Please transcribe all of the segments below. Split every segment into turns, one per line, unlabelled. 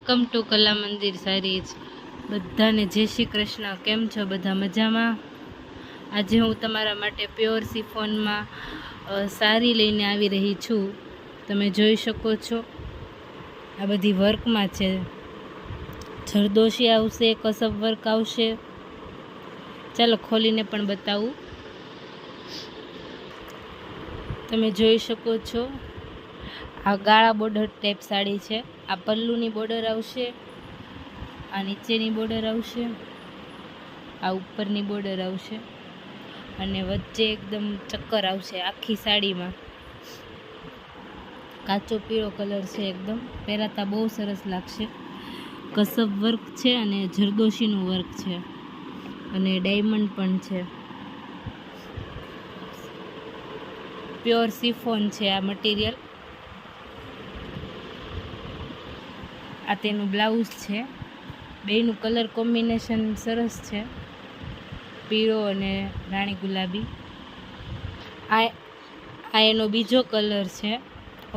Welcome to કલા મંદિર સારીજ. બધાને જય શ્રી કૃષ્ણ. કેમ છો બધા? મજામાં? આજે હું તમારા માટે પ્યોર સિફોનમાં સાડી લઈને આવી રહી છું. તમે જોઈ શકો છો આ બધી વર્કમાં છે. જરદોશી આવશે, કસબ વર્ક આવશે. ચાલો ખોલીને પણ બતાવું. તમે જોઈ શકો છો આ ગાળા બોર્ડર ટાઈપ સાડી છે. આ પલ્લુની બોર્ડર આવશે, આ નીચેની બોર્ડર આવશે, આ ઉપરની બોર્ડર આવશે અને વચ્ચે એકદમ ચક્કર આવશે આખી સાડીમાં. કાચો પીળો કલર છે એકદમ. પહેરાતા બહુ સરસ લાગશે. કસબ વર્ક છે અને જરદોશીનું વર્ક છે અને ડાયમંડ પણ છે. પ્યોર સિફોન છે આ મટીરિયલ. આ તેનું બ્લાઉઝ છે. બેયનું કલર કોમ્બિનેશન સરસ છે, પીળો અને રાણી ગુલાબી. આ એનો બીજો કલર છે,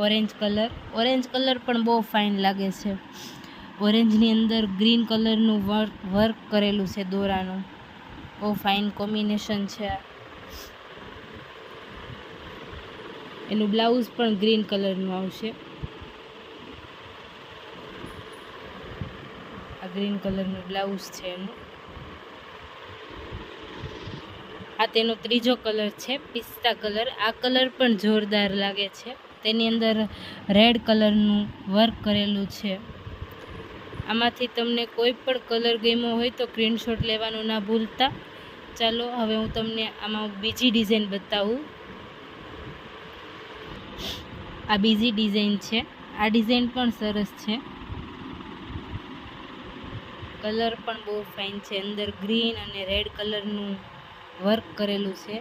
ઓરેન્જ કલર. ઓરેન્જ કલર પણ બહુ ફાઇન લાગે છે. ઓરેન્જની અંદર ગ્રીન કલરનું વર્ક કરેલું છે દોરાનું. બહુ ફાઇન કોમ્બિનેશન છે. એનું બ્લાઉઝ પણ ગ્રીન કલરનું આવશે. આ ગ્રીન કલરનું બ્લાઉઝ છે એનું. આ તેનો ત્રીજો કલર છે, પિસ્તા કલર. આ કલર પણ જોરદાર લાગે છે. તેની અંદર રેડ કલરનું વર્ક કરેલું છે. આમાંથી તમને કોઈ પણ કલર ગમ્યો હોય તો સ્ક્રીનશોટ લેવાનું ના ભૂલતા. ચાલો હવે હું તમને આમાં બીજી ડિઝાઇન બતાવું. આ બીજી ડિઝાઇન છે. આ ડિઝાઇન પણ સરસ છે. કલર પણ બહુ ફાઇન છે. અંદર ગ્રીન અને રેડ કલરનું વર્ક કરેલું છે.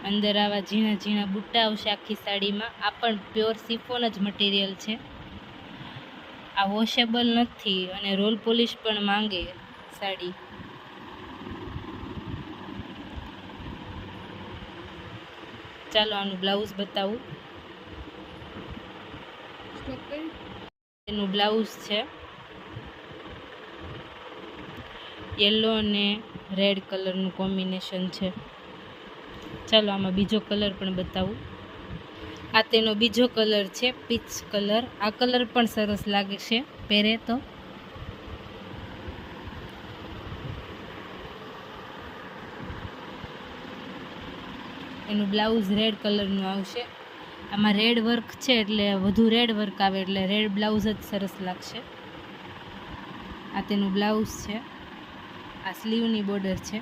અંદર આવા ઝીણા ઝીણા બુટ્ટા આવશે આખી સાડીમાં. આ પણ પ્યોર સિફોન જ મટીરિયલ છે. આ વોશેબલ નથી અને રોલ પોલિશ પણ માંગે સાડી. ચાલો આનું બ્લાઉઝ બતાવું. એનું બ્લાઉઝ છે યલો અને રેડ કલરનું કોમ્બિનેશન છે. ચાલો આમાં બીજો કલર પણ બતાવું. આ તેનો બીજો કલર છે, પીચ કલર. આ કલર પણ સરસ લાગે છે પહેરે તો. એનું બ્લાઉઝ રેડ કલરનું આવશે. આમાં રેડ વર્ક છે એટલે વધુ રેડ વર્ક આવે એટલે રેડ બ્લાઉઝ જ સરસ લાગશે. આ તેનું બ્લાઉઝ છે. આ સ્લીવની બોર્ડર છે.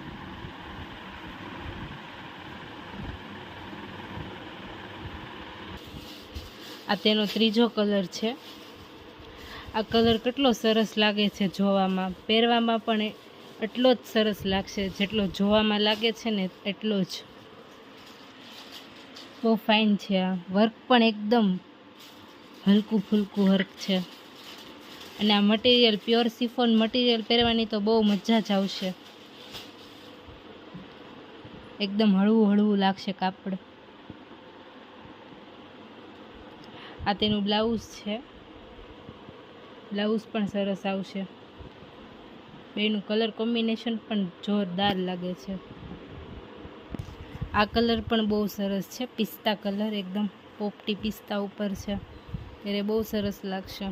આ તેનો ત્રીજો કલર છે. આ કલર કેટલો સરસ લાગે છે જોવામાં. પહેરવામાં પણ એટલો જ સરસ લાગશે જેટલો જોવામાં લાગે છે ને એટલો જ. બહુ ફાઇન છે. આ વર્ક પણ એકદમ હલકું ફૂલકું વર્ક છે અને આ મટીરિયલ પ્યોર સિફોન મટીરિયલ પહેરવાની તો બહુ મજા જ આવશે. એકદમ હળવું હળવું લાગશે કાપડ. આ તેનું બ્લાઉઝ છે. બ્લાઉઝ પણ સરસ આવશે. બેનું કલર કોમ્બિનેશન પણ જોરદાર લાગે છે. આ કલર પણ બહુ સરસ છે, પિસ્તા કલર. એકદમ પોપટી પિસ્તા ઉપર છે ત્યારે બહુ સરસ લાગશે.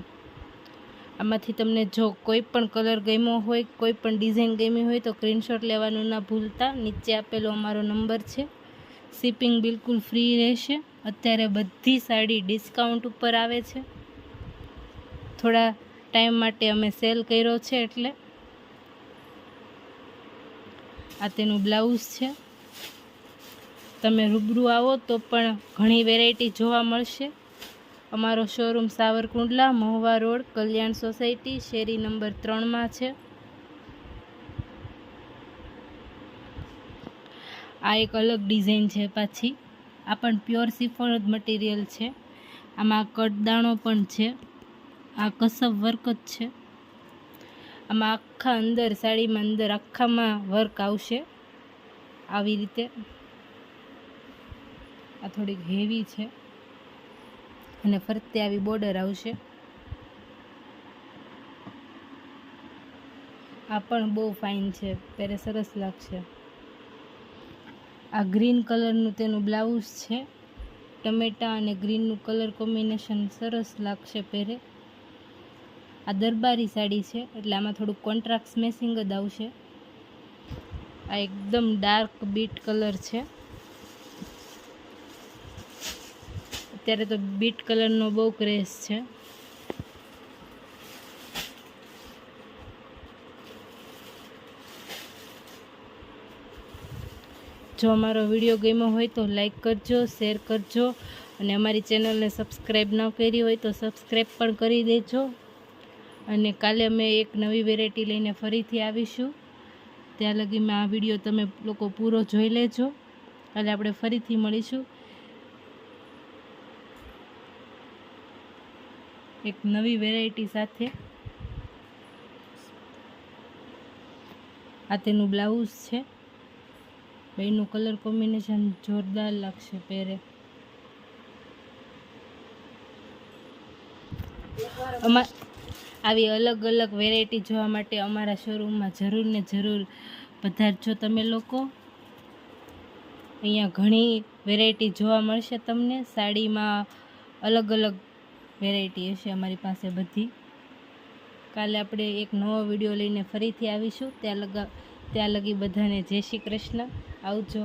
આમાંથી તમને જો કોઈ પણ કલર ગમ્યો હોય, કોઈ પણ ડિઝાઇન ગમી હોય તો સ્ક્રીનશોટ લેવાનું ના ભૂલતા. નીચે આપેલો અમારો નંબર છે. શિપિંગ બિલકુલ ફ્રી રહેશે. અત્યારે બધી સાડી ડિસ્કાઉન્ટ ઉપર આવે છે. થોડા ટાઈમ માટે અમે સેલ કર્યો છે એટલે. આ તેનું બ્લાઉઝ છે. તમે રૂબરૂ આવો તો પણ ઘણી વેરાયટી જોવા મળશે. અમારો શોરૂમ સાવરકુંડલા, મહુવા રોડ, કલ્યાણ સોસાયટી, શેરી નંબર 3માં છે. આ એક અલગ ડિઝાઇન છે પાછી. આ પણ પ્યોર સિફોન જ મટીરિયલ છે. આમાં કટદાણો પણ છે. આ કસબ વર્ક જ છે. આમાં આખા અંદર સાડીમાં અંદર આખામાં વર્ક આવશે આવી રીતે. આ થોડીક હેવી છે. અને ફરતે આવી બોર્ડર આવશે. આ પણ બહુ ફાઇન છે, પહેરે સરસ લાગશે. આ ગ્રીન કલરનું તેનું બ્લાઉઝ છે. ટમેટા અને ગ્રીનનું કલર કોમ્બિનેશન સરસ લાગશે પહેરે. આ દરબારી સાડી છે એટલે આમાં થોડુંક કોન્ટ્રાસ્ટ મેચિંગ જ આવશે. આ એકદમ ડાર્ક બીટ કલર છે. અત્યારે તો બીટ કલરનો બહુ ક્રેઝ છે. જો અમારો વિડીયો ગમ્યો હોય તો લાઈક કરજો, શેર કરજો અને અમારી ચેનલને સબસ્ક્રાઈબ ન કરી હોય તો સબસ્ક્રાઈબ પણ કરી દેજો. અને કાલે અમે એક નવી વેરાયટી લઈને ફરીથી આવીશું. ત્યાં લગીમાં આ વિડીયો તમે લોકો પૂરો જોઈ લેજો. કાલે આપણે ફરીથી મળીશું એક નવી વેરાયટી સાથે. આ તેનું બ્લાઉઝ છે. બેયનું કલર કોમ્બિનેશન જોરદાર લાગશે પહેરે. આવી અલગ અલગ વેરાયટી જોવા માટે અમારા શોરૂમમાં જરૂર ને જરૂર પધારજો તમે લોકો. અહીંયા ઘણી વેરાયટી જોવા મળશે તમને. સાડીમાં અલગ અલગ વેરાયટી હશે અમારી પાસે બધી. કાલે આપણે એક નવો વિડીયો લઈને ફરીથી આવીશું. ત્યાં લગી બધાને જય શ્રી કૃષ્ણ. આવજો.